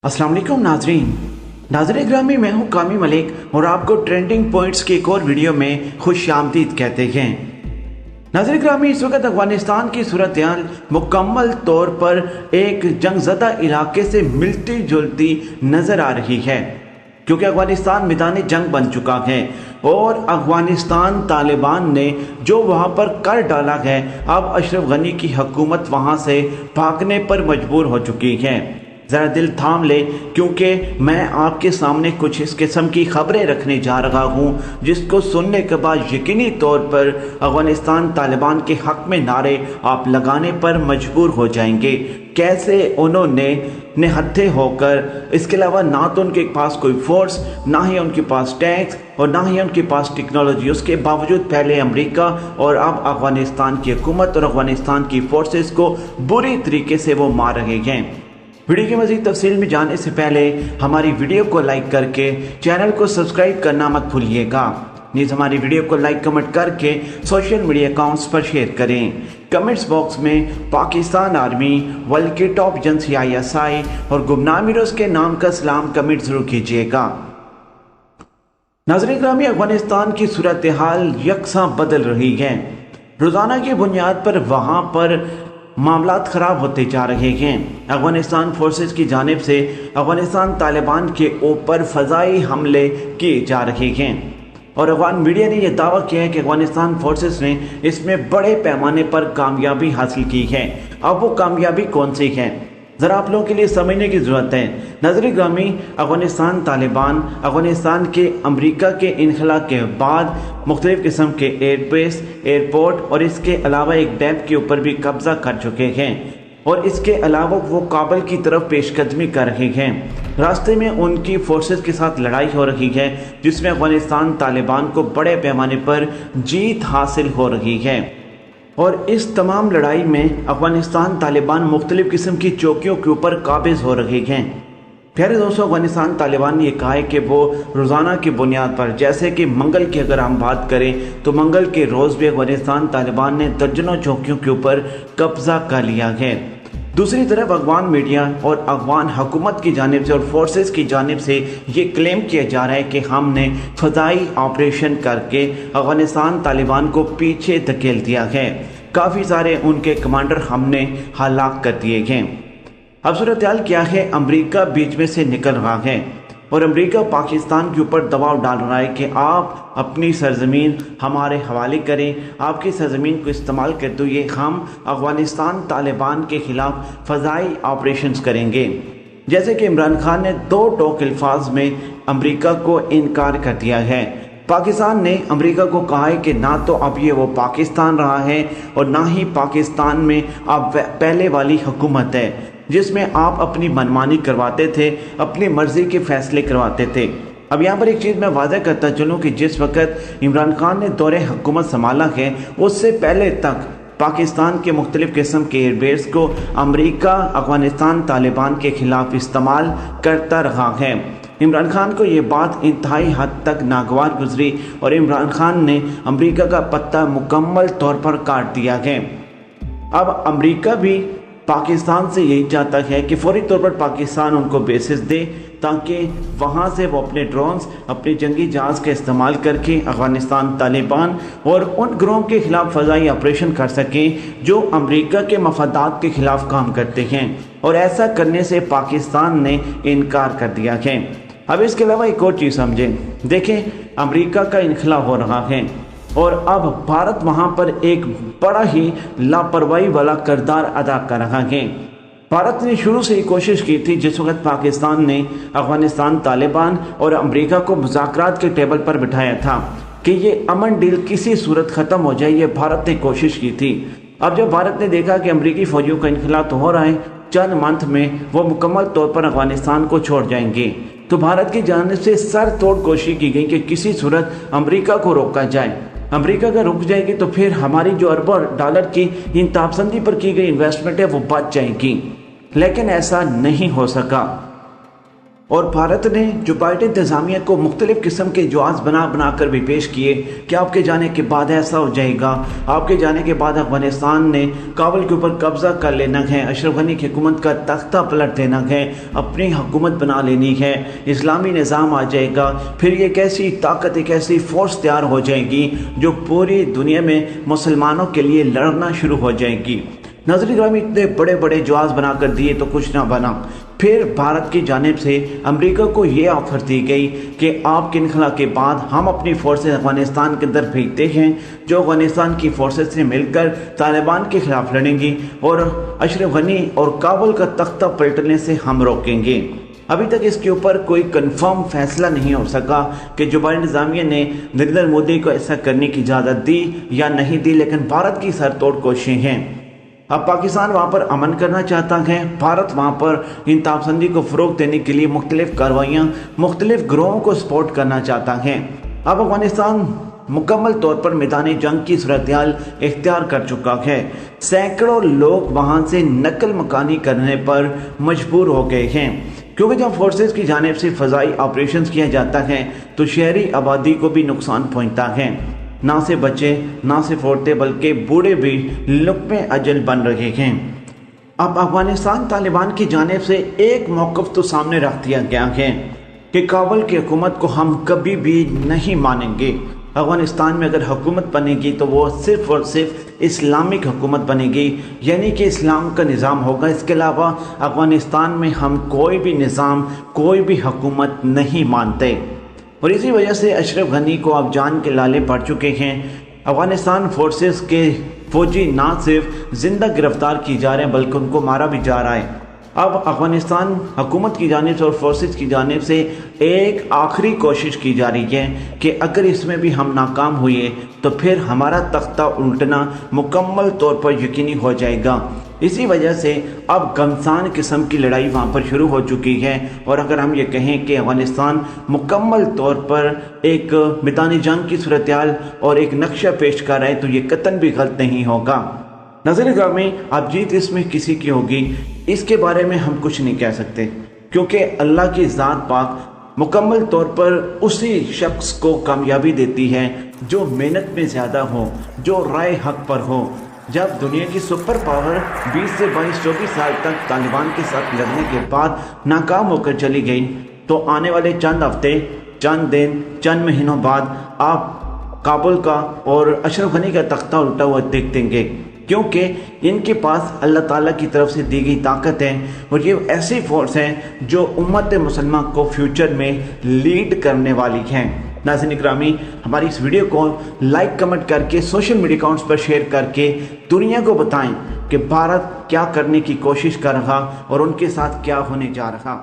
अस्सलाम वालेकुम नाज़रीन ग्रामी, मैं हूँ कामी मलिक और आपको ट्रेंडिंग पॉइंट्स की एक और वीडियो में खुश आमदीद कहते हैं। नाज़रीन ग्रामी, इस वक्त अफगानिस्तान की सूरत हाल मुकम्मल तौर पर एक जंगज़दा इलाके से मिलती जुलती नज़र आ रही है, क्योंकि अफगानिस्तान मैदान जंग बन चुका है और अफगानिस्तान तालिबान ने जो वहाँ पर कर डाला है, अब अशरफ गनी की हुकूमत वहाँ से भागने पर मजबूर हो चुकी है। ज़रा दिल थाम ले, क्योंकि मैं आपके सामने कुछ इस किस्म की खबरें रखने जा रहा हूँ जिसको सुनने के बाद यकीनी तौर पर अफगानिस्तान तालिबान के हक़ में नारे आप लगाने पर मजबूर हो जाएंगे। कैसे उन्होंने निहत्थे होकर, इसके अलावा ना तो उनके पास कोई फोर्स, ना ही उनके पास टैंक्स और ना ही उनके पास टेक्नोलॉजी, उसके बावजूद पहले अमेरिका और अब अफगानिस्तान की हुकूमत और अफगानिस्तान की फोर्सेस को बुरी तरीके से वो मार रहे हैं। वीडियो की मज़ीद तफसील में जाने से पहले हमारी वीडियो को लाइक करके चैनल को सब्सक्राइब करना मत भूलिएगा। नीचे हमारी वीडियो को लाइक कमेंट करके सोशल मीडिया अकाउंट्स पर शेयर करें। कमेंट्स बॉक्स में पाकिस्तान आर्मी, वर्ल्ड की टॉप एजेंसी ISI और गुमनाम हीरोज़ के नाम का सलाम कमेंट जरूर कीजिएगा। नाज़रीन ग्रामी, अफगानिस्तान की सूरत हाल यकसा बदल रही है। रोज़ाना की बुनियाद पर वहाँ पर मामलात ख़राब होते जा रहे हैं। अफगानिस्तान फोर्सेस की जानिब से अफगानिस्तान तालिबान के ऊपर फ़ज़ाई हमले किए जा रहे हैं और अफगान मीडिया ने यह दावा किया है कि अफगानिस्तान फोर्सेस ने इसमें बड़े पैमाने पर कामयाबी हासिल की है। अब वो कामयाबी कौन सी है, ज़रा आप लोगों के लिए समझने की ज़रूरत है। नाज़रीन ग्रामी, अफगानिस्तान तालिबान अफगानिस्तान के अमेरिका के इनखला के बाद मुख्तलिफ़ किस्म के एयरबेस, एयरपोर्ट और इसके अलावा एक डैम के ऊपर भी कब्ज़ा कर चुके हैं और इसके अलावा वो काबुल की तरफ पेशकदमी कर रहे हैं। रास्ते में उनकी फोर्सेस के साथ लड़ाई हो रही है जिसमें अफगानिस्तान तालिबान को बड़े पैमाने पर जीत हासिल हो रही है और इस तमाम लड़ाई में अफगानिस्तान तालिबान मुख्तलिफ़ किस्म की चौकियों के ऊपर काबिज हो रहे हैं। प्यारे दोस्तों, अफगानिस्तान तालिबान ने यह कहा है कि वो रोज़ाना की बुनियाद पर, जैसे कि मंगल की अगर हम बात करें तो मंगल के रोज़ भी अफगानिस्तान तालिबान ने दर्जनों चौकियों के ऊपर कब्ज़ा कर लिया है। दूसरी तरफ अफगान मीडिया और अफगान हुकूमत की जानिब से और फोर्सेस की जानिब से ये क्लेम किया जा रहा है कि हमने फ़ज़ाई ऑपरेशन करके अफगानिस्तान तालिबान को पीछे धकेल दिया है। काफ़ी सारे उनके कमांडर हमने हलाक कर दिए हैं। अब सूरत हाल क्या है, अमेरिका बीच में से निकल रहा है और अमेरिका पाकिस्तान के ऊपर दबाव डाल रहा है कि आप अपनी सरजमीन हमारे हवाले करें, आपकी सरजमीन को इस्तेमाल करते हुए हम अफगानिस्तान तालिबान के ख़िलाफ़ फ़ज़ाई ऑपरेशंस करेंगे। जैसे कि इमरान खान ने दो टोक अल्फाज में अमेरिका को इनकार कर दिया है। पाकिस्तान ने अमेरिका को कहा है कि ना तो अब ये वो पाकिस्तान रहा है और ना ही पाकिस्तान में अब पहले वाली हुकूमत है जिसमें आप अपनी मनमानी करवाते थे, अपनी मर्ज़ी के फ़ैसले करवाते थे। अब यहाँ पर एक चीज़ मैं वाज़ह करता चलूँ कि जिस वक्त इमरान खान ने दौरे हुकूमत संभाला है उससे पहले तक पाकिस्तान के मुख्तलिफ़ किस्म के एयरबेस को अमेरिका अफगानिस्तान तालिबान के ख़िलाफ़ इस्तेमाल करता रहा है। इमरान खान को ये बात इंतहाई हद तक नागवार गुजरी और इमरान खान ने अमेरिका का पत्ता मुकम्मल तौर पर काट दिया है। अब अमेरिका भी पाकिस्तान से यही चाहता है कि फौरी तौर पर पाकिस्तान उनको बेसिस दे ताकि वहाँ से वो अपने ड्रोन्स, अपने जंगी जहाज़ का इस्तेमाल करके अफगानिस्तान तालिबान और उन ग्रोह के ख़िलाफ़ फ़ज़ाई ऑपरेशन कर सकें जो अमेरिका के मफादात के ख़िलाफ़ काम करते हैं और ऐसा करने से पाकिस्तान ने इनकार कर दिया है। अब इसके अलावा एक और चीज़ समझें, देखें अमेरिका का इनखला हो रहा है और अब भारत वहाँ पर एक बड़ा ही लापरवाही वाला किरदार अदा कर रहा है। भारत ने शुरू से ही कोशिश की थी, जिस वक्त पाकिस्तान ने अफगानिस्तान तालिबान और अमेरिका को मुज़ाकरात के टेबल पर बिठाया था कि ये अमन डील किसी सूरत ख़त्म हो जाए, ये भारत ने कोशिश की थी। अब जब भारत ने देखा कि अमरीकी फ़ौजियों का इनखला तो हो रहा है, चंद मंथ में वो मुकम्मल तौर पर अफगानिस्तान को छोड़ जाएंगे, तो भारत की जानिब से सर तोड़ कोशिश की गई कि किसी सूरत अमेरिका को रोका जाए। अमेरिका का रुक जाएगी तो फिर हमारी जो अरबों डॉलर की इंतहाबंदी पर की गई इन्वेस्टमेंट है वो बच जाएगी, लेकिन ऐसा नहीं हो सका। اور بھارت نے جو بائیڈن انتظامیہ کو مختلف قسم کے جواز بنا کر بھی پیش کیے کہ آپ کے جانے کے بعد ایسا ہو جائے گا، آپ کے جانے کے بعد افغانستان نے کابل کے اوپر قبضہ کر لینا ہے، اشرف غنی کی حکومت کا تختہ پلٹ دینا ہے، اپنی حکومت بنا لینی ہے، اسلامی نظام آ جائے گا، پھر یہ ایک ایسی طاقت، ایک ایسی فورس تیار ہو جائے گی جو پوری دنیا میں مسلمانوں کے لیے لڑنا شروع ہو جائے گی۔ ناظرین گرامی، اتنے بڑے بڑے جواز بنا کر دیے تو کچھ نہ بنا۔ پھر بھارت کی جانب سے امریکہ کو یہ آفر دی گئی کہ آپ کے انخلا کے بعد ہم اپنی فورسز افغانستان کے اندر بھیجتے ہیں جو افغانستان کی فورسز سے مل کر طالبان کے خلاف لڑیں گی اور اشرف غنی اور کابل کا تختہ پلٹنے سے ہم روکیں گے۔ ابھی تک اس کے اوپر کوئی کنفرم فیصلہ نہیں ہو سکا کہ جو بائیڈن انتظامیہ نے نریندر مودی کو ایسا کرنے کی اجازت دی یا نہیں دی، لیکن بھارت کی سر توڑ کوششیں ہیں۔ اب پاکستان وہاں پر امن کرنا چاہتا ہے، بھارت وہاں پر انتہا پسندی کو فروغ دینے کے لیے مختلف کارروائیاں، مختلف گروہوں کو سپورٹ کرنا چاہتا ہے۔ اب افغانستان مکمل طور پر میدان جنگ کی صورتحال اختیار کر چکا ہے، سینکڑوں لوگ وہاں سے نقل مکانی کرنے پر مجبور ہو گئے ہیں، کیونکہ جب فورسز کی جانب سے فضائی آپریشنز کیا جاتا ہے تو شہری آبادی کو بھی نقصان پہنچتا ہے، نہ صرف بچے، نہ صرف عورتیں بلکہ بوڑھے بھی لقمے اجل بن رہے ہیں۔ اب افغانستان طالبان کی جانب سے ایک موقف تو سامنے رکھ دیا گیا ہے کہ کابل کی حکومت کو ہم کبھی بھی نہیں مانیں گے، افغانستان میں اگر حکومت بنے گی تو وہ صرف اور صرف اسلامک حکومت بنے گی، یعنی کہ اسلام کا نظام ہوگا، اس کے علاوہ افغانستان میں ہم کوئی بھی نظام، کوئی بھی حکومت نہیں مانتے۔ اور اسی وجہ سے اشرف غنی کو اب جان کے لالے پڑ چکے ہیں۔ افغانستان فورسز کے فوجی نہ صرف زندہ گرفتار کی جا رہے ہیں بلکہ ان کو مارا بھی جا رہا ہے۔ اب افغانستان حکومت کی جانب سے اور فورسز کی جانب سے ایک آخری کوشش کی جا رہی ہے کہ اگر اس میں بھی ہم ناکام ہوئے تو پھر ہمارا تختہ الٹنا مکمل طور پر یقینی ہو جائے گا۔ اسی وجہ سے اب گھمسان قسم کی لڑائی وہاں پر شروع ہو چکی ہے، اور اگر ہم یہ کہیں کہ افغانستان مکمل طور پر ایک میدان جنگ کی صورتحال اور ایک نقشہ پیش کر رہا ہے تو یہ قطعاً بھی غلط نہیں ہوگا۔ ناظرین گرامی، اب جیت اس میں کسی کی ہوگی اس کے بارے میں ہم کچھ نہیں کہہ سکتے، کیونکہ اللہ کی ذات پاک مکمل طور پر اسی شخص کو کامیابی دیتی ہے جو محنت میں زیادہ ہو، جو رائے حق پر ہو۔ جب دنیا کی سپر پاور 20 سے 22-24 سال تک طالبان کے ساتھ لڑنے کے بعد ناکام ہو کر چلی گئی تو آنے والے چند ہفتے، چند دن، چند مہینوں بعد آپ کابل کا اور اشرف غنی کا تختہ الٹا ہوا دیکھیں گے، کیونکہ ان کے پاس اللہ تعالیٰ کی طرف سے دی گئی طاقت ہے اور یہ ایسی فورس ہیں جو امت مسلمہ کو فیوچر میں لیڈ کرنے والی ہیں۔ ناظرین اکرامی، ہماری اس ویڈیو کو لائک کمنٹ کر کے سوشل میڈیا اکاؤنٹس پر شیئر کر کے دنیا کو بتائیں کہ بھارت کیا کرنے کی کوشش کر رہا اور ان کے ساتھ کیا ہونے جا رہا۔